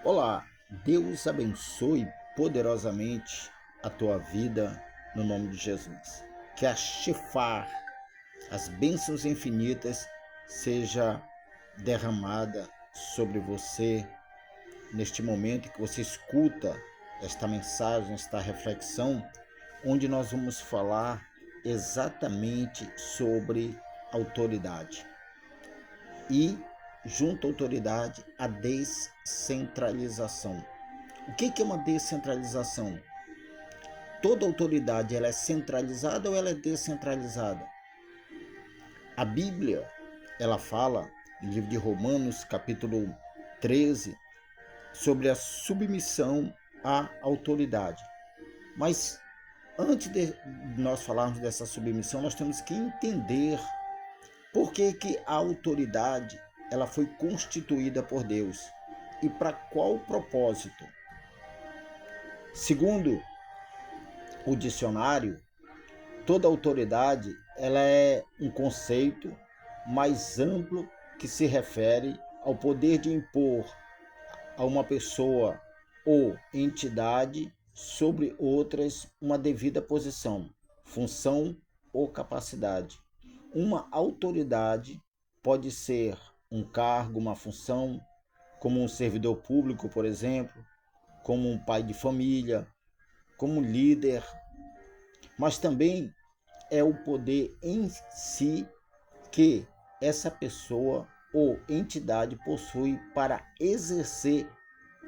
Olá, Deus abençoe poderosamente a tua vida no nome de Jesus. Que a Shefar, as bênçãos infinitas, seja derramada sobre você neste momento que você escuta esta mensagem, esta reflexão, onde nós vamos falar exatamente sobre autoridade. E, junto à autoridade, a descentralização. O que é uma descentralização? Toda autoridade ela é centralizada ou ela é descentralizada? A Bíblia ela fala, no livro de Romanos, capítulo 13, sobre a submissão à autoridade. Mas antes de nós falarmos dessa submissão, nós temos que entender por que a autoridade ela foi constituída por Deus e para qual propósito. Segundo o dicionário, toda autoridade ela é um conceito mais amplo que se refere ao poder de impor a uma pessoa ou entidade sobre outras uma devida posição, função ou capacidade. Uma autoridade pode ser um cargo, uma função, como um servidor público, por exemplo, como um pai de família, como um líder, mas também é o poder em si que essa pessoa ou entidade possui para exercer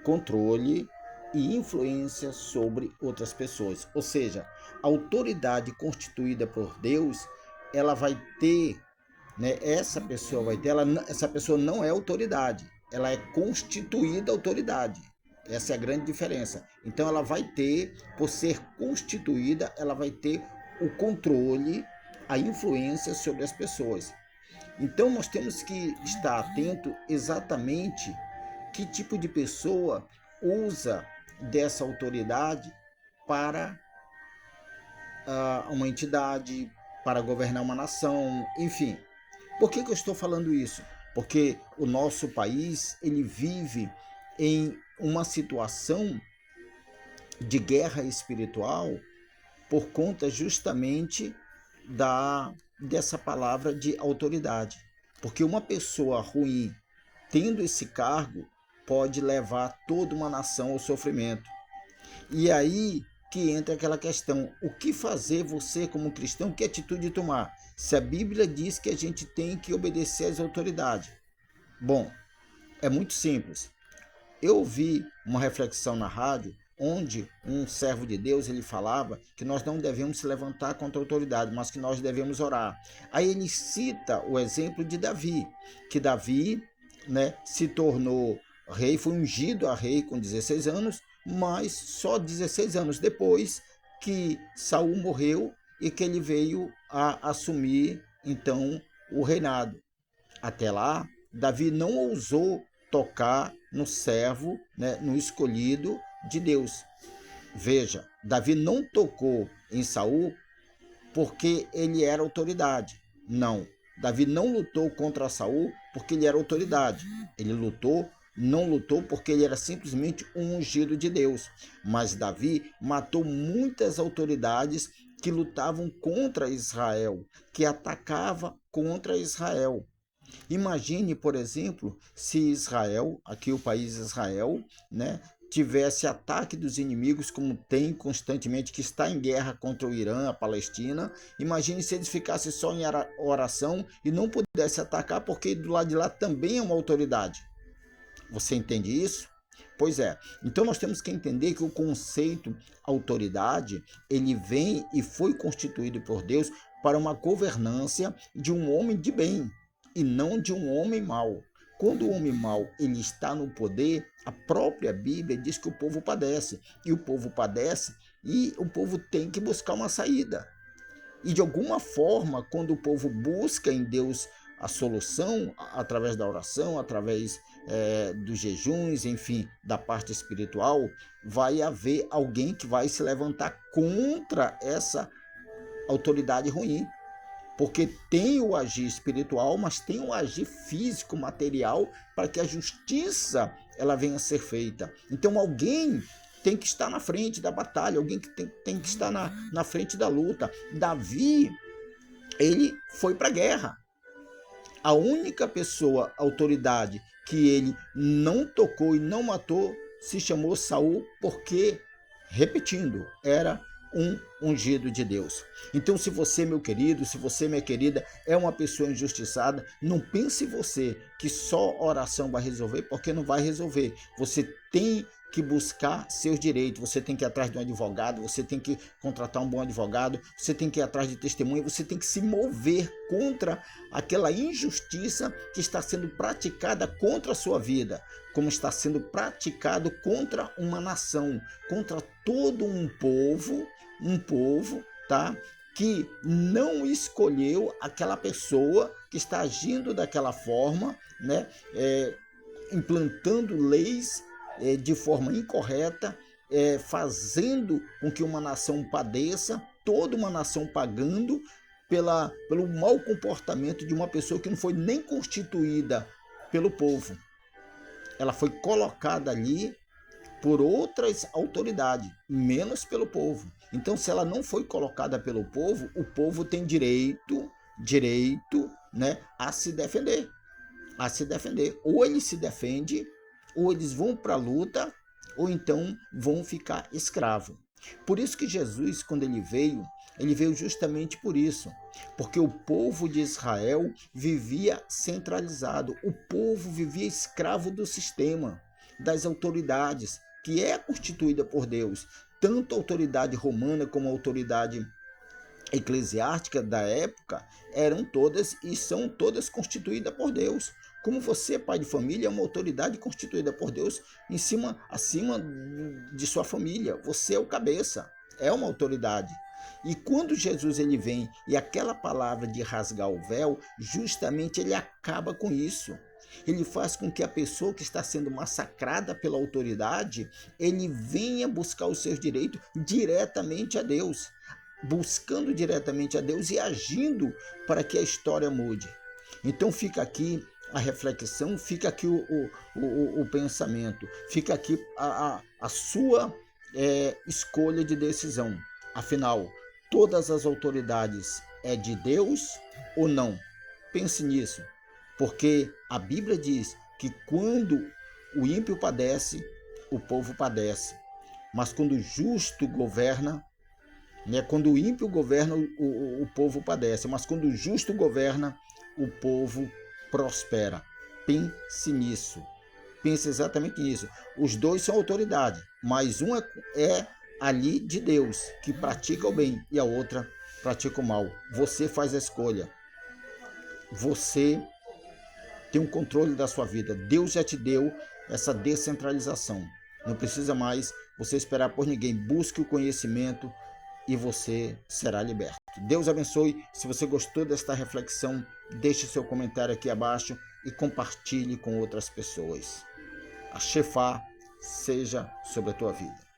controle e influência sobre outras pessoas. Ou seja, a autoridade constituída por Deus, ela vai ter, né, essa pessoa não é autoridade, ela é constituída autoridade. Essa é a grande diferença. Então ela vai ter, por ser constituída, ela vai ter o controle, a influência sobre as pessoas. Então nós temos que estar atento exatamente que tipo de pessoa usa dessa autoridade para uma entidade, para governar uma nação, enfim. Por que eu estou falando isso? Porque o nosso país ele vive em uma situação de guerra espiritual por conta justamente dessa palavra de autoridade. Porque uma pessoa ruim, tendo esse cargo, pode levar toda uma nação ao sofrimento. E aí que entra aquela questão, o que fazer você como cristão, que atitude tomar? Se a Bíblia diz que a gente tem que obedecer às autoridades. Bom, é muito simples. Eu ouvi uma reflexão na rádio onde um servo de Deus ele falava que nós não devemos se levantar contra a autoridade, mas que nós devemos orar. Aí ele cita o exemplo de Davi, que Davi, né, se tornou rei, foi ungido a rei com 16 anos, mas só 16 anos depois que Saul morreu e que ele veio a assumir então o reinado. Até lá, Davi não ousou tocar no servo, né, no escolhido de Deus. Veja, Davi não tocou em Saul porque ele era autoridade. Não. Davi não lutou contra Saul porque ele era autoridade. Ele não lutou porque ele era simplesmente um ungido de Deus. Mas Davi matou muitas autoridades que lutavam contra Israel, que atacavam contra Israel. Imagine, por exemplo, se Israel, aqui o país Israel, né, tivesse ataque dos inimigos como tem constantemente, que está em guerra contra o Irã, a Palestina. Imagine se eles ficassem só em oração e não pudessem atacar porque do lado de lá também é uma autoridade. Você entende isso? Pois é. Então nós temos que entender que o conceito autoridade, ele vem e foi constituído por Deus para uma governância de um homem de bem e não de um homem mau. Quando o homem mau ele está no poder, a própria Bíblia diz que o povo padece. E o povo padece e o povo tem que buscar uma saída. E de alguma forma, quando o povo busca em Deus a solução, através da oração, através dos jejuns, enfim, da parte espiritual, vai haver alguém que vai se levantar contra essa autoridade ruim. Porque tem o agir espiritual, mas tem o agir físico, material, para que a justiça ela venha a ser feita. Então alguém tem que estar na frente da batalha, alguém que tem que estar na frente da luta. Davi, ele foi para a guerra. A única pessoa, autoridade, que ele não tocou e não matou se chamou Saul, porque, repetindo, era um ungido de Deus. Então, se você, meu querido, se você, minha querida, é uma pessoa injustiçada, não pense você que só oração vai resolver, porque não vai resolver. Você tem que buscar seus direitos, você tem que ir atrás de um advogado, você tem que contratar um bom advogado, você tem que ir atrás de testemunha, você tem que se mover contra aquela injustiça que está sendo praticada contra a sua vida, como está sendo praticado contra uma nação, contra todo um povo, tá? Que não escolheu aquela pessoa que está agindo daquela forma, né? Implantando leis de forma incorreta, fazendo com que uma nação padeça, toda uma nação pagando pelo mau comportamento de uma pessoa que não foi nem constituída pelo povo. Ela foi colocada ali por outras autoridades, menos pelo povo. Então, se ela não foi colocada pelo povo, o povo tem direito, né, a se defender. Ou ele se defende, ou eles vão para a luta, ou então vão ficar escravo. Por isso que Jesus, quando ele veio justamente por isso, porque o povo de Israel vivia centralizado, o povo vivia escravo do sistema, das autoridades, que é constituída por Deus, tanto a autoridade romana como a autoridade eclesiástica da época eram todas e são todas constituídas por Deus. Como você, pai de família, é uma autoridade constituída por Deus acima de sua família. Você é o cabeça, é uma autoridade. E quando Jesus ele vem e aquela palavra de rasgar o véu, justamente ele acaba com isso. Ele faz com que a pessoa que está sendo massacrada pela autoridade, ele venha buscar os seus direitos diretamente a Deus, buscando diretamente a Deus e agindo para que a história mude. Então fica aqui a reflexão, fica aqui o pensamento, fica aqui a sua escolha de decisão. Afinal, todas as autoridades é de Deus ou não? Pense nisso, porque a Bíblia diz que quando o ímpio padece, o povo padece, mas quando o justo governa, quando o ímpio governa, o povo padece, mas quando o justo governa, o povo prospera. Pense nisso. Pense exatamente nisso. Os dois são autoridade, mas um é ali de Deus, que pratica o bem, e a outra pratica o mal. Você faz a escolha. Você tem um controle da sua vida. Deus já te deu essa descentralização. Não precisa mais você esperar por ninguém. Busque o conhecimento e você será liberto. Deus abençoe. Se você gostou desta reflexão, deixe seu comentário aqui abaixo e compartilhe com outras pessoas. A Shefá seja sobre a tua vida.